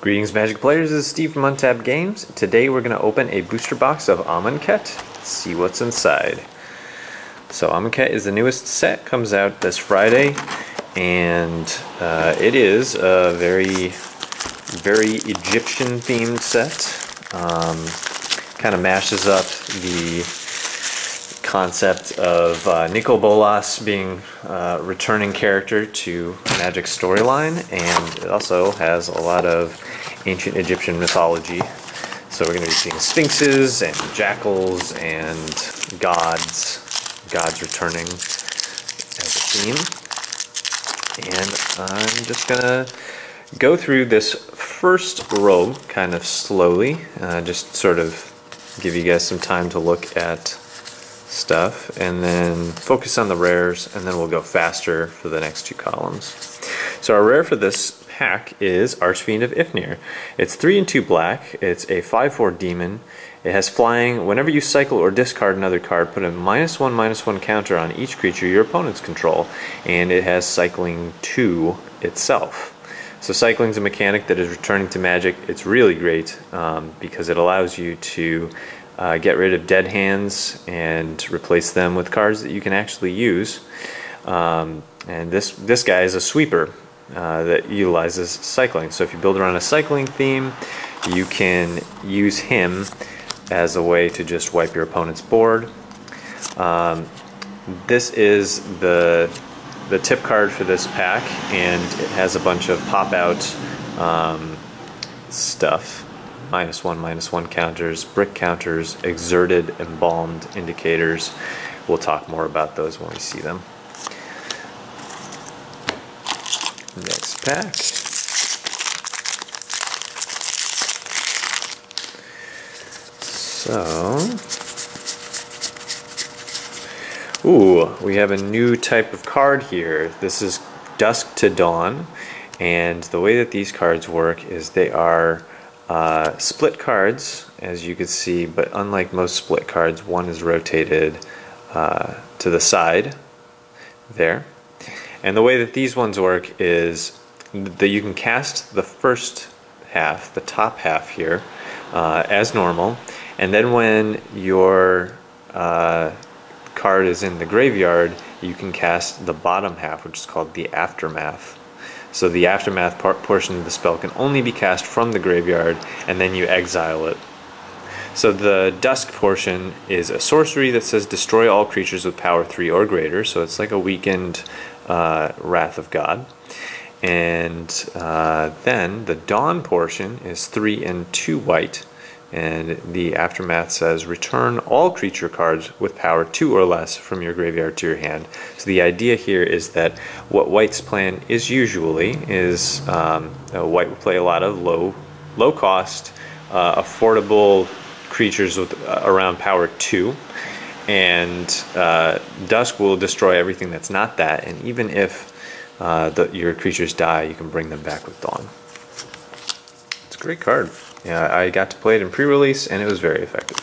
Greetings Magic Players, this is Steve from Untapped Games. Today we're going to open a booster box of Amonkhet, see what's inside. So Amonkhet is the newest set, comes out this Friday, and it is a very Egyptian themed set. Kind of mashes up the concept of Nico Bolas being a returning character to Magic storyline, and it also has a lot of ancient Egyptian mythology. So we're going to be seeing sphinxes and jackals and gods returning as a theme. And I'm just going to go through this first row kind of slowly, just sort of give you guys some time to look at stuff, and then focus on the rares, and then we'll go faster for the next two columns. So our rare for this pack is Archfiend of Ifnir. It's 3 and 2 black, it's a 5/4 demon, it has flying. Whenever you cycle or discard another card, put a -1/-1 counter on each creature your opponents control, and it has cycling 2 itself. So cycling is a mechanic that is returning to Magic. It's really great because it allows you to get rid of dead hands and replace them with cards that you can actually use. And this guy is a sweeper that utilizes cycling. So if you build around a cycling theme, you can use him as a way to just wipe your opponent's board. This is the tip card for this pack, and it has a bunch of pop-out stuff. -1/-1 counters, brick counters, exerted, embalmed indicators. We'll talk more about those when we see them. Next pack. So, we have a new type of card here. This is Dusk to Dawn, and the way that these cards work is they are split cards, as you can see, but unlike most split cards, one is rotated to the side there. And the way that these ones work is that you can cast the first half, the top half here, as normal, and then when your card is in the graveyard, you can cast the bottom half, which is called the Aftermath. So the Aftermath portion of the spell can only be cast from the graveyard, and then you exile it. So the Dusk portion is a sorcery that says destroy all creatures with power 3 or greater, so it's like a weakened Wrath of God. And then the Dawn portion is 3 and 2 white, and the Aftermath says return all creature cards with power 2 or less from your graveyard to your hand. So the idea here is that what white's plan is usually is white will play a lot of low cost, affordable creatures with around power 2, and Dusk will destroy everything that's not that, and even if your creatures die, you can bring them back with Dawn. It's a great card. Yeah, I got to play it in pre-release, and it was very effective.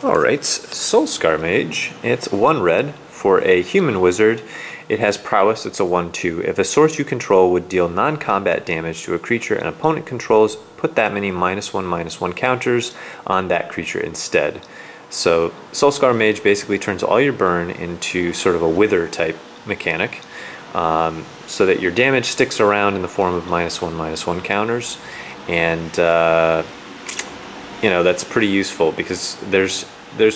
Alright, Soulscar Mage. It's 1 red for a human wizard. It has prowess, it's a 1/2. If a source you control would deal non-combat damage to a creature an opponent controls, put that many -1/-1 counters on that creature instead. So Soulscar Mage basically turns all your burn into sort of a wither type mechanic, so that your damage sticks around in the form of -1/-1 counters, and you know, that's pretty useful because there's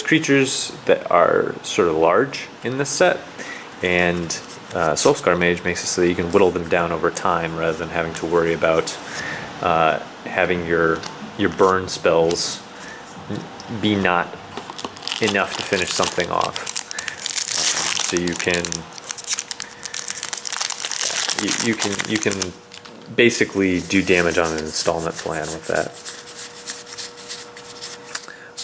creatures that are sort of large in this set, and Soulscar Mage makes it so that you can whittle them down over time rather than having to worry about having your burn spells be not enough to finish something off. So you can basically do damage on an installment plan with that.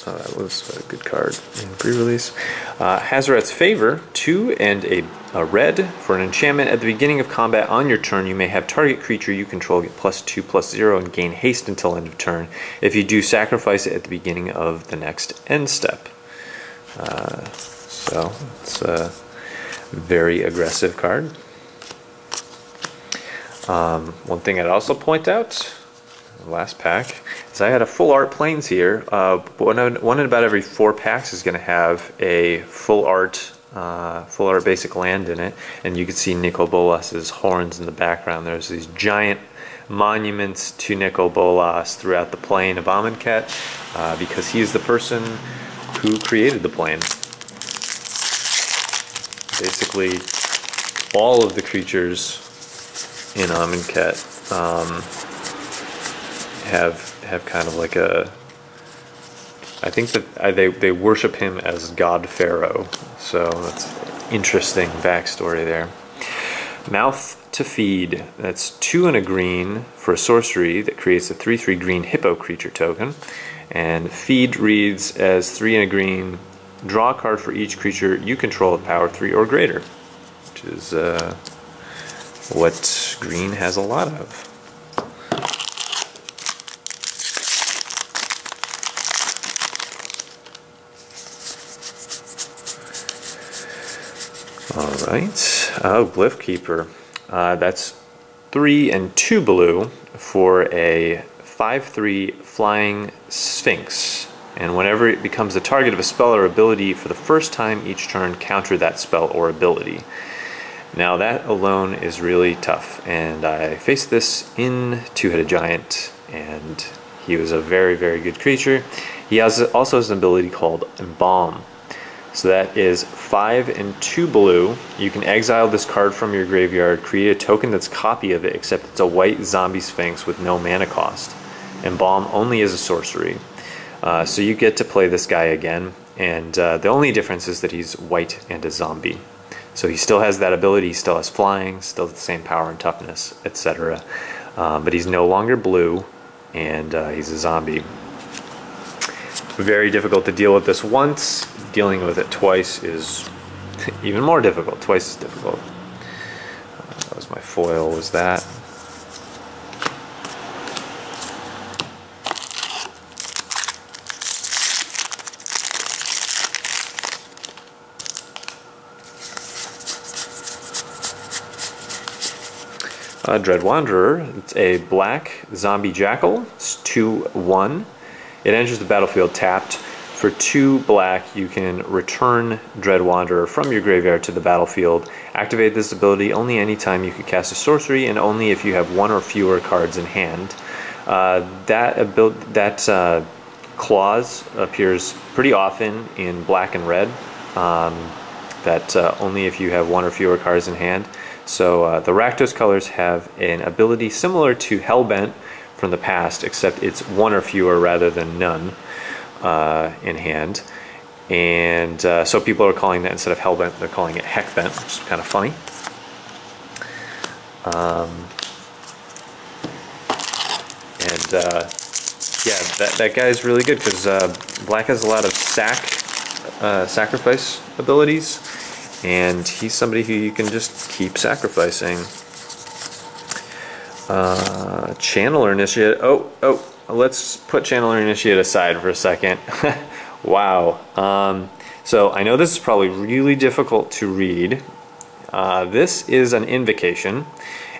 That was a good card in pre-release. Hazoret's Favor, 2 and a red. For an enchantment at the beginning of combat on your turn, you may have target creature you control get +2/+0 and gain haste until end of turn. If you do, sacrifice it at the beginning of the next end step. So it's a very aggressive card. One thing I'd also point out, last pack, is I had a full art planes here. One in about every 4 packs is going to have a full art basic land in it, and you can see Nicol Bolas's horns in the background. There's these giant monuments to Nicol Bolas throughout the plane of Amonkhet, because he is the person who created the plane. Basically, all of the creatures in Amonkhet have kind of like a, I think that they worship him as God Pharaoh, so that's interesting backstory there. Mouth to Feed, that's 2 and a green for a sorcery that creates a 3/3 green hippo creature token, and Feed reads as 3 and a green, draw a card for each creature you control of power 3 or greater, which is what green has a lot of. Alright, Glyph Keeper. That's 3 and 2 blue for a 5/3 flying Sphinx. And whenever it becomes the target of a spell or ability for the first time each turn, counter that spell or ability. Now that alone is really tough, and I faced this in Two-Headed Giant, and he was a very, very good creature. He also has an ability called Embalm. So that is 5 and 2 blue. You can exile this card from your graveyard, create a token that's a copy of it, except it's a white zombie Sphinx with no mana cost. Embalm only is a sorcery. So you get to play this guy again, and the only difference is that he's white and a zombie. So he still has that ability, he still has flying, still the same power and toughness, etc. But he's no longer blue, and he's a zombie. Very difficult to deal with this once. Dealing with it twice is even more difficult, twice as difficult. That was my foil, was that. Dread Wanderer, it's a black zombie jackal, it's 2/1. It enters the battlefield tapped. For 2 black, you can return Dread Wanderer from your graveyard to the battlefield. Activate this ability only anytime you could cast a sorcery, and only if you have 1 or fewer cards in hand. That clause appears pretty often in black and red. Only if you have 1 or fewer cards in hand. So the Rakdos colors have an ability similar to Hellbent from the past, except it's 1 or fewer rather than none in hand. And so people are calling that, instead of Hellbent, they're calling it Heckbent, which is kind of funny. Yeah, that guy is really good because black has a lot of sacrifice abilities, and he's somebody who you can just keep sacrificing. Channeler Initiate. Oh, let's put Channeler Initiate aside for a second. Wow. So I know this is probably really difficult to read. This is an invocation,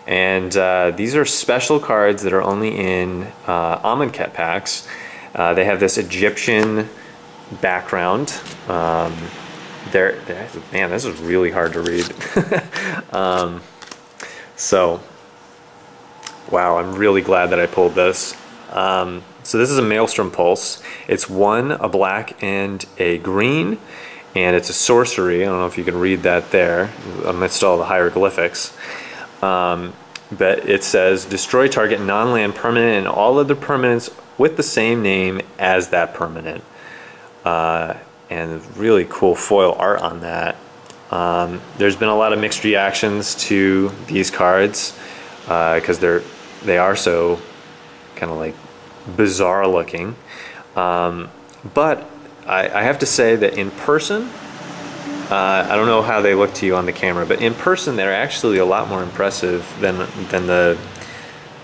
and these are special cards that are only in Amonkhet packs. They have this Egyptian background. Man, this is really hard to read. So, wow, I'm really glad that I pulled this. So this is a Maelstrom Pulse. It's 1, a black, and a green, and it's a sorcery. I don't know if you can read that there amidst all the hieroglyphics. But it says, destroy target non-land permanent and all other permanents with the same name as that permanent. And really cool foil art on that. There's been a lot of mixed reactions to these cards because they are so kind of like bizarre looking. But I have to say that in person, I don't know how they look to you on the camera, but in person they're actually a lot more impressive than the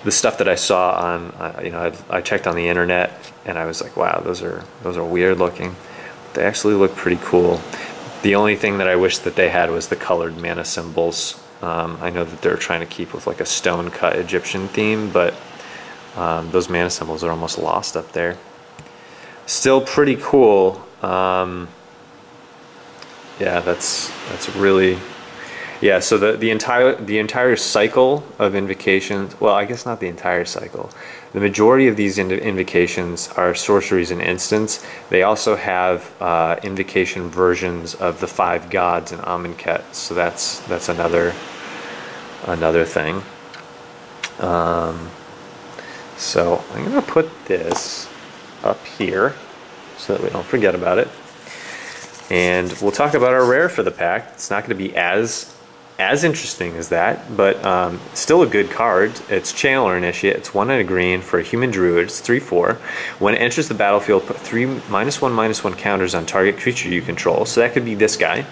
stuff that I saw on. You know, I checked on the internet and I was like, wow, those are weird looking. They actually look pretty cool. The only thing that I wish that they had was the colored mana symbols. I know that they're trying to keep with like a stone cut Egyptian theme, but those mana symbols are almost lost up there. Still pretty cool. Yeah, that's really, yeah. So the entire cycle of invocations. Well, I guess not the entire cycle. The majority of these invocations are sorceries and instants. They also have invocation versions of the 5 gods in Amonkhet. So that's another thing. So I'm gonna put this up here so that we don't forget about it. And we'll talk about our rare for the pack. It's not going to be as interesting as that, but still a good card. It's Channeler Initiate. It's 1 and a green for a human druid. It's 3/4. When it enters the battlefield, put 3 -1/-1 counters on target creature you control. So that could be this guy.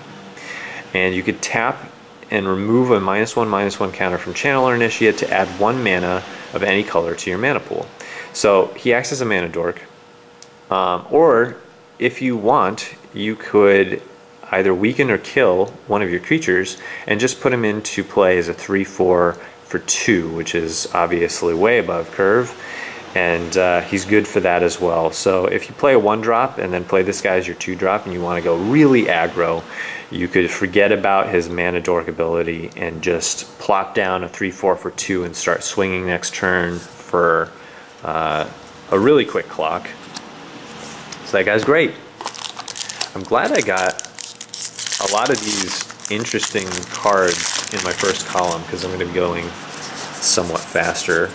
And you could tap and remove a -1/-1 counter from Channeler Initiate to add 1 mana of any color to your mana pool. So he acts as a mana dork. Or if you want, you could either weaken or kill one of your creatures and just put him into play as a 3/4 for 2, which is obviously way above curve, and he's good for that as well. So if you play a 1-drop and then play this guy as your 2-drop and you want to go really aggro, you could forget about his mana dork ability and just plop down a 3/4 for 2 and start swinging next turn for a really quick clock. So that guy's great. I'm glad I got a lot of these interesting cards in my first column because I'm going to be going somewhat faster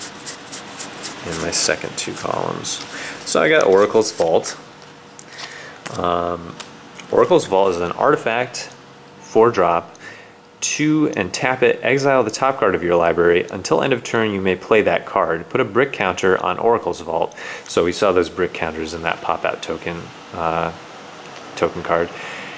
in my second 2 columns. So I got Oracle's Vault. Oracle's Vault is an artifact, 4-drop, 2 and tap it, exile the top card of your library. Until end of turn you may play that card. Put a brick counter on Oracle's Vault. So we saw those brick counters in that pop-out token card.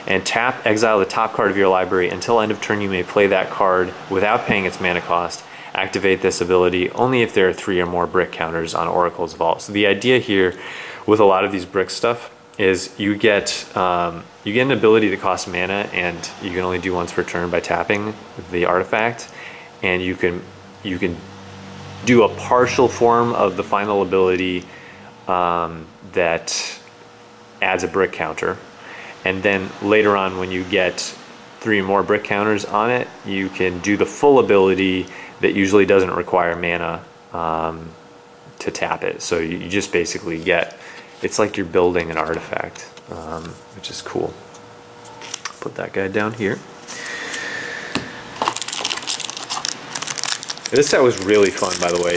And tap, exile the top card of your library. Until end of turn you may play that card without paying its mana cost. Activate this ability only if there are 3 or more brick counters on Oracle's Vault. So the idea here with a lot of these brick stuff is you get an ability that costs mana and you can only do once per turn by tapping the artifact, and you can do a partial form of the final ability that adds a brick counter, and then later on when you get 3 more brick counters on it, you can do the full ability that usually doesn't require mana to tap it. So you just basically get, it's like you're building an artifact, which is cool. Put that guy down here. This set was really fun, by the way.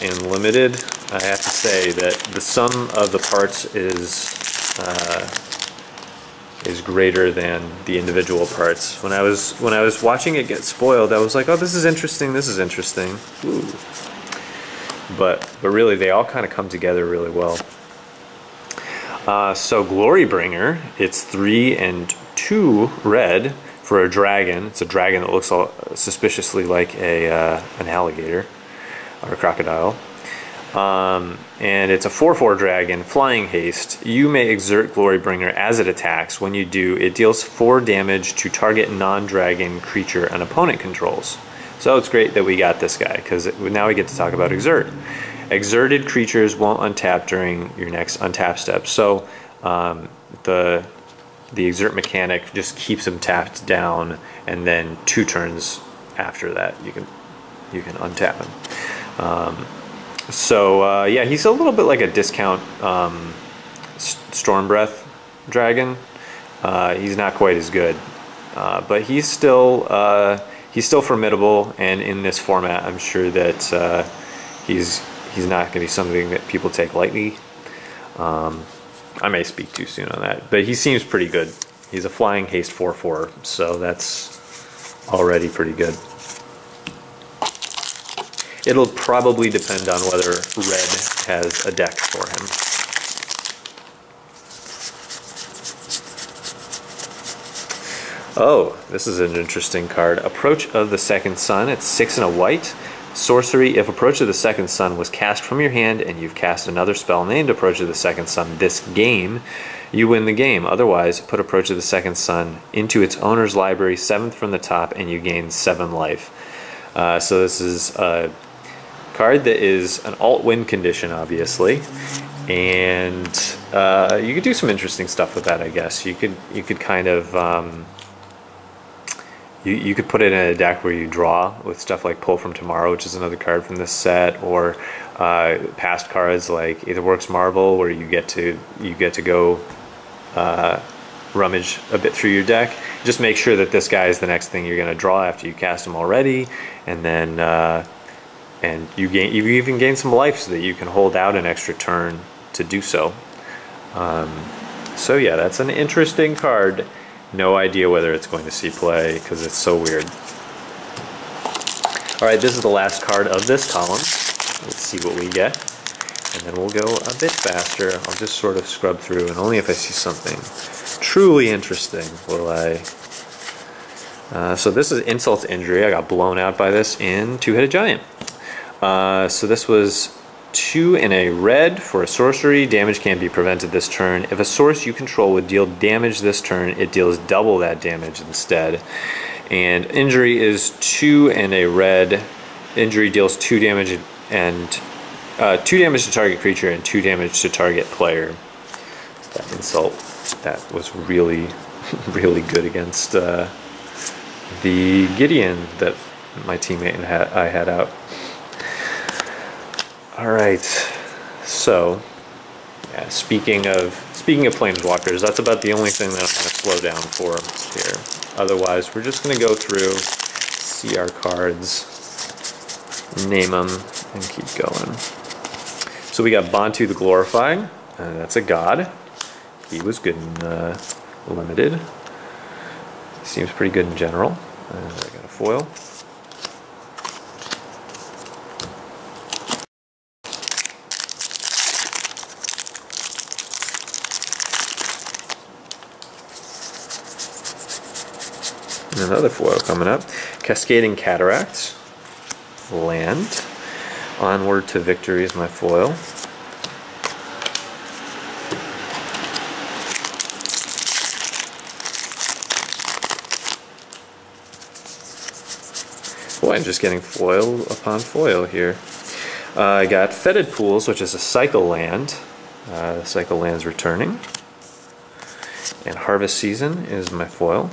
In Limited, I have to say that the sum of the parts is greater than the individual parts. When I was watching it get spoiled, I was like, oh, this is interesting. This is interesting. Ooh. But really, they all kind of come together really well. So Glorybringer, it's 3 and 2 red for a dragon. It's a dragon that looks suspiciously like an alligator or a crocodile. And it's a 4/4 dragon, flying haste. You may exert Glorybringer as it attacks. When you do, it deals 4 damage to target non-dragon creature an opponent controls. So it's great that we got this guy, because now we get to talk about exert. Exerted creatures won't untap during your next untap step. So the exert mechanic just keeps them tapped down, and then 2 turns after that you can untap him. Yeah, he's a little bit like a discount Stormbreath dragon. He's not quite as good, but he's still formidable, and in this format, I'm sure that he's not going to be something that people take lightly. I may speak too soon on that, but he seems pretty good. He's a flying haste 4/4, so that's already pretty good. It'll probably depend on whether red has a deck for him. Oh, this is an interesting card. Approach of the Second Sun. It's 6 and a white. Sorcery, if Approach of the Second Sun was cast from your hand and you've cast another spell named Approach of the Second Sun this game, you win the game. Otherwise, put Approach of the Second Sun into its owner's library, 7th from the top, and you gain 7 life. So this is a card that is an alt-win condition, obviously. And you could do some interesting stuff with that, I guess. You could kind of... You could put it in a deck where you draw with stuff like Pull from Tomorrow, which is another card from this set, or past cards like Either Works Marvel, where you get to go rummage a bit through your deck. Just make sure that this guy is the next thing you're going to draw after you cast him already, and then and you even gain some life so that you can hold out an extra turn to do so. So yeah, that's an interesting card. No idea whether it's going to see play because it's so weird. Alright, this is the last card of this column. Let's see what we get. And then we'll go a bit faster. I'll just sort of scrub through, and only if I see something truly interesting will I... so this is Insult to Injury. I got blown out by this in Two-Headed Giant. So this was 2 and a red for a sorcery. Damage can be prevented this turn. If a source you control would deal damage this turn, it deals double that damage instead. And injury is 2 and a red. Injury deals 2 damage and 2 damage to target creature and 2 damage to target player. That insult, that was really, really good against the Gideon that my teammate and I had out. Alright, so yeah, speaking of planeswalkers, that's about the only thing that I'm going to slow down for here. Otherwise, we're just going to go through, see our cards, name them, and keep going. So we got Bantu the Glorifying, that's a god. He was good in limited. Seems pretty good in general. I got a foil. Another foil coming up. Cascading Cataracts. Land. Onward to Victory is my foil. Boy, I'm just getting foil upon foil here. I got Fetid Pools, which is a cycle land. The cycle land's returning. And Harvest Season is my foil.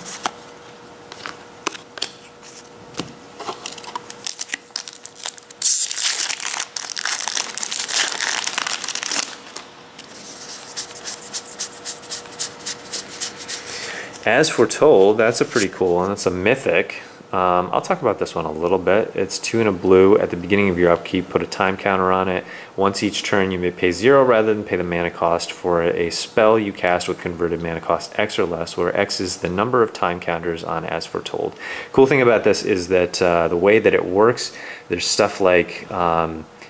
As Foretold, that's a pretty cool one. It's a mythic. I'll talk about this one a little bit. It's 2 and a blue. At the beginning of your upkeep, put a time counter on it. Once each turn, you may pay 0 rather than pay the mana cost for a spell you cast with converted mana cost X or less, where X is the number of time counters on As Foretold. Cool thing about this is that the way that it works, there's stuff like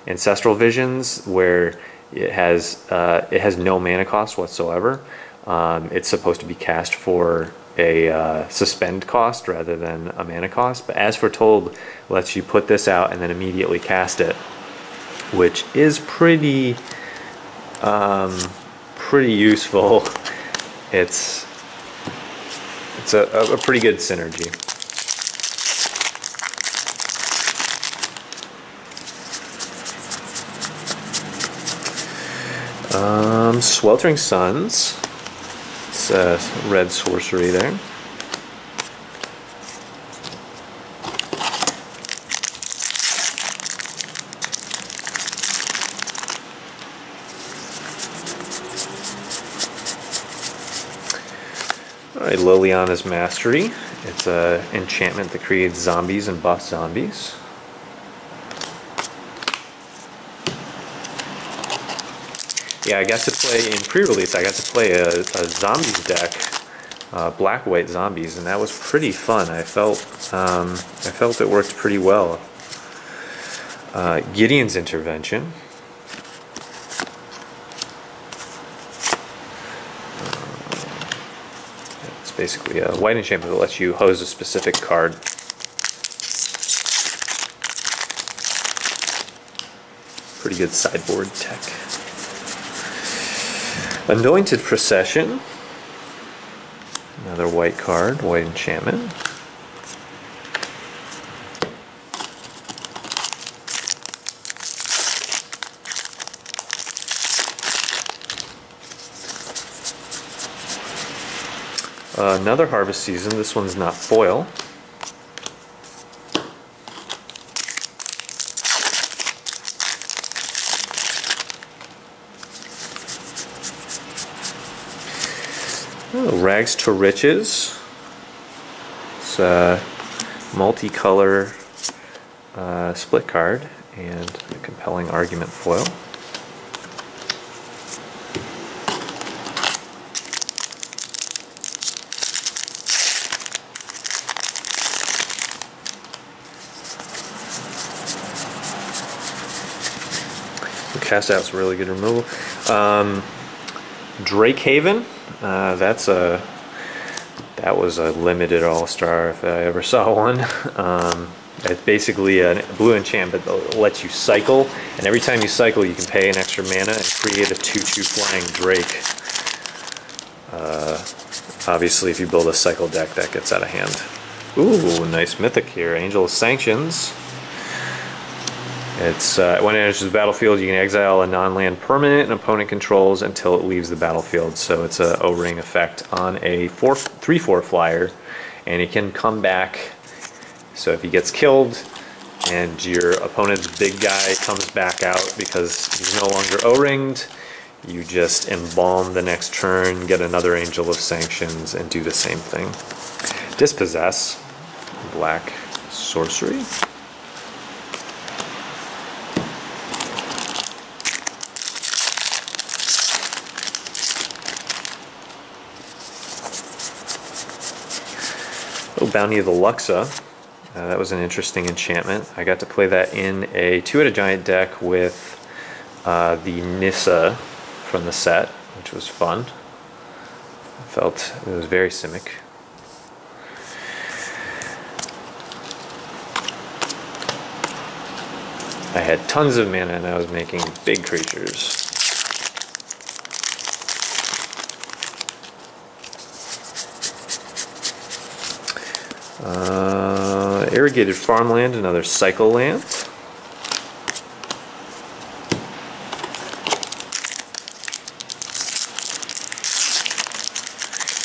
Ancestral Visions, where it has no mana cost whatsoever. It's supposed to be cast for a suspend cost rather than a mana cost, but As Foretold lets you put this out and then immediately cast it, which is pretty useful. It's a pretty good synergy. Sweltering Suns. Red sorcery there. Alright, Liliana's Mastery. It's an enchantment that creates zombies and buffs zombies. Yeah, I got to play, in pre-release, I got to play a zombies deck, black-white zombies, and that was pretty fun. I felt it worked pretty well. Gideon's Intervention. It's basically a white enchantment that lets you hose a specific card. Pretty good sideboard tech. Anointed Procession. Another white card, white enchantment. Another Harvest Season. This one's not foil. Oh, Rags to Riches. It's a multicolor split card and a compelling argument foil. Cast out's really good removal. Drake Haven. That was a limited all-star if I ever saw one. It's basically a blue enchantment that lets you cycle, and every time you cycle you can pay an extra mana and create a 2/2 flying Drake. Obviously if you build a cycle deck that gets out of hand. Ooh, nice mythic here. Angel of Sanctions. It's when it enters the battlefield, you can exile a non-land permanent an opponent controls until it leaves the battlefield. So it's a O-ring effect on a 3/4 flyer, and it can come back. So if he gets killed and your opponent's big guy comes back out because he's no longer O-ringed, you just embalm the next turn, get another Angel of Sanctions, and do the same thing. Dispossess, black sorcery. Oh, Bounty of the Luxa. That was an interesting enchantment. I got to play that in a 2-headed giant deck with the Nissa from the set, which was fun. I felt it was very Simic. I had tons of mana and I was making big creatures. Irrigated Farmland, another cycle land.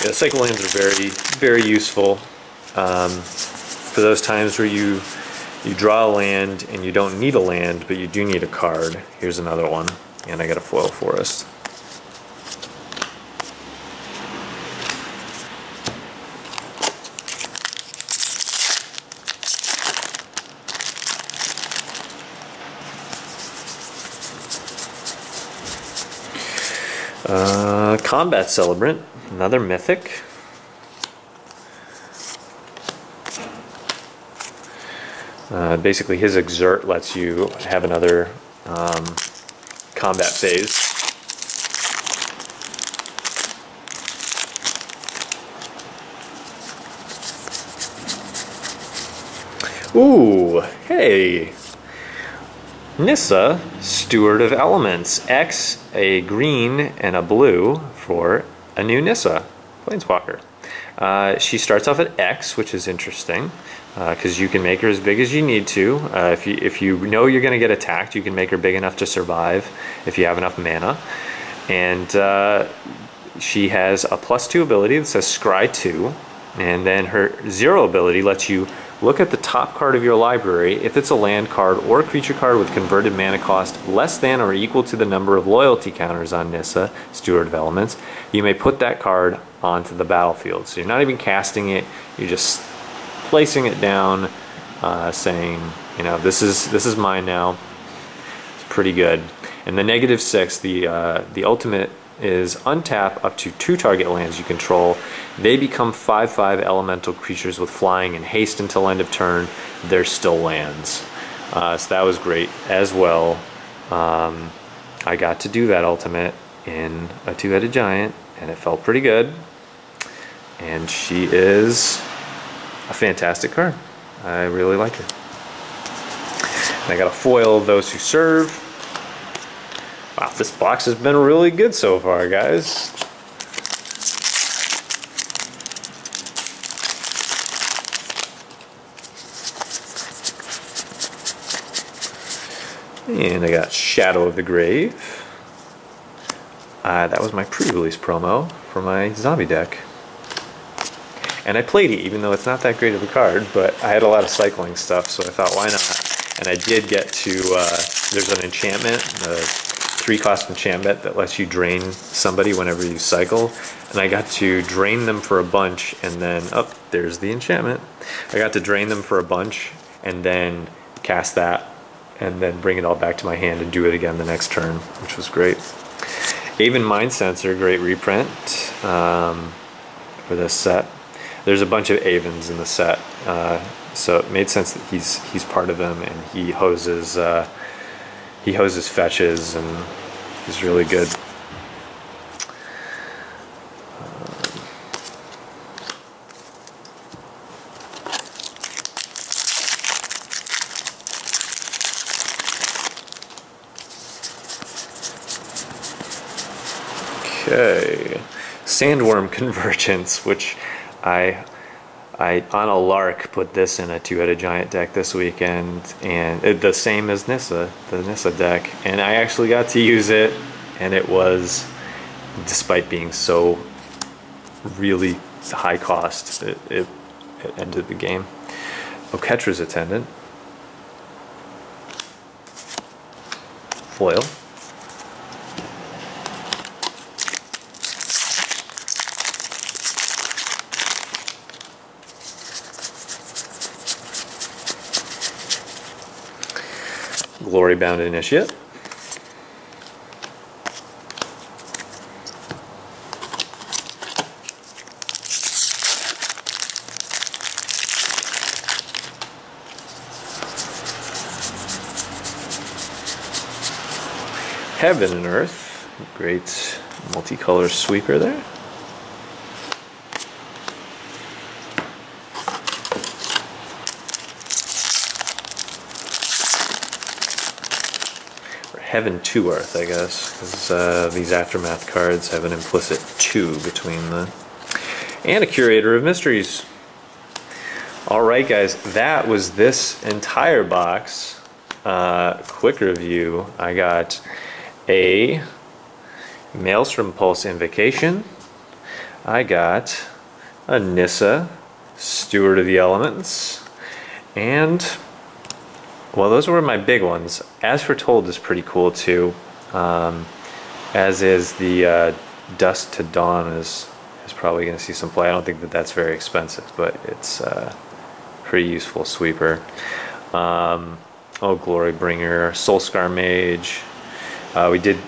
Yeah, cycle lands are very useful for those times where you draw a land and you don't need a land, but you do need a card. Here's another one, and I got a foil forest. Combat Celebrant, another mythic. Basically his Exert lets you have another combat phase. Ooh, hey! Nissa, Steward of Elements. X, a green and a blue for a new Nissa, Planeswalker. She starts off at X, which is interesting, because you can make her as big as you need to. If you know you're going to get attacked, you can make her big enough to survive if you have enough mana. And she has a +2 ability that says Scry 2, and then her 0 ability lets you look at the top card of your library. If it's a land card or a creature card with converted mana cost less than or equal to the number of loyalty counters on Nissa, Steward of Elements, you may put that card onto the battlefield. So you're not even casting it, you're just placing it down, saying, you know, this is mine now. It's pretty good. And the -6, the ultimate is untap up to 2 target lands you control. They become 5/5 elemental creatures with flying and haste until end of turn. They're still lands. So that was great as well. I got to do that ultimate in a 2-headed giant, and it felt pretty good. and she is a fantastic card. I really like her. And I got a foil of Those Who Serve. Wow, this box has been really good so far, guys. And I got Shadow of the Grave. That was my pre-release promo for my zombie deck. And I played it, even though it's not that great of a card, but I had a lot of cycling stuff, so I thought, why not? And I did get to, there's an enchantment, a 3-cost enchantment that lets you drain somebody whenever you cycle. And I got to drain them for a bunch, and then, oh, there's the enchantment. I got to drain them for a bunch, and then cast that, and then bring it all back to my hand and do it again the next turn, which was great. Aven Mind Sensor, great reprint for this set. There's a bunch of Avens in the set, so it made sense that he's part of them, and he hoses fetches, and he's really good. Okay, Sandworm Convergence, which I on a lark put this in a 2-headed giant deck this weekend, and the same as Nissa, the Nissa deck, and I actually got to use it, and it was, despite being so really high cost, it ended the game. Oketra's Attendant, foil. Glory Bound Initiate. Heaven and Earth, great multicolor sweeper there. Heaven to Earth, I guess, because these Aftermath cards have an implicit 2 between the... And a Curator of Mysteries. Alright guys, that was this entire box. Quick review. I got a Maelstrom Pulse Invocation. I got a Nissa, Steward of the Elements, and... well, those were my big ones. As Foretold is pretty cool too, as is the Dusk to Dawn is probably going to see some play. I don't think that that's very expensive, but it's a pretty useful sweeper. Oh, Glorybringer, Soulscar Mage.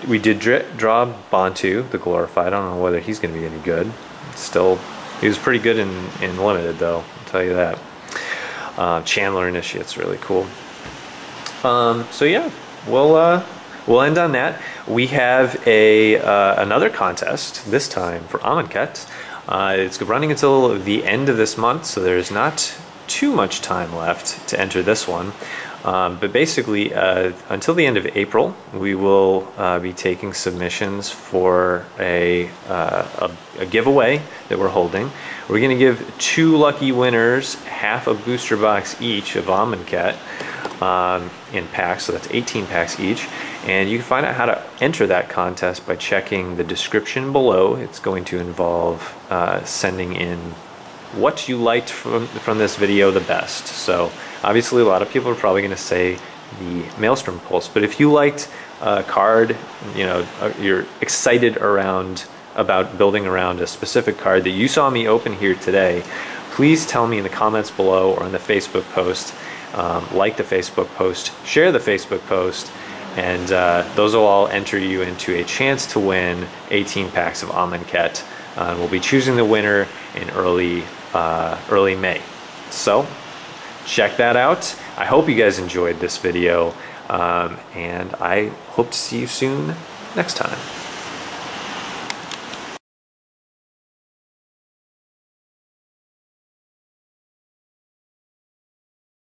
We did draw Bantu, the Glorified. I don't know whether he's going to be any good. Still, he was pretty good in Limited though, I'll tell you that. Chandler Initiate's really cool. So yeah, we'll end on that. We have another contest, this time for Amonkhet. It's running until the end of this month, so there's not too much time left to enter this one. But basically, until the end of April, we will be taking submissions for a giveaway that we're holding. We're going to give 2 lucky winners half a booster box each of Amonkhet in packs, so that's 18 packs each. And you can find out how to enter that contest by checking the description below. It's going to involve sending in what you liked from this video the best. So obviously a lot of people are probably going to say the Maelstrom Pulse, but if you liked a card, you know, you're excited about building around a specific card that you saw me open here today, please tell me in the comments below or on the Facebook post. Like the Facebook post, share the Facebook post, and those will all enter you into a chance to win 18 packs of Amonkhet. We'll be choosing the winner in early May. So check that out. I hope you guys enjoyed this video, and I hope to see you soon next time.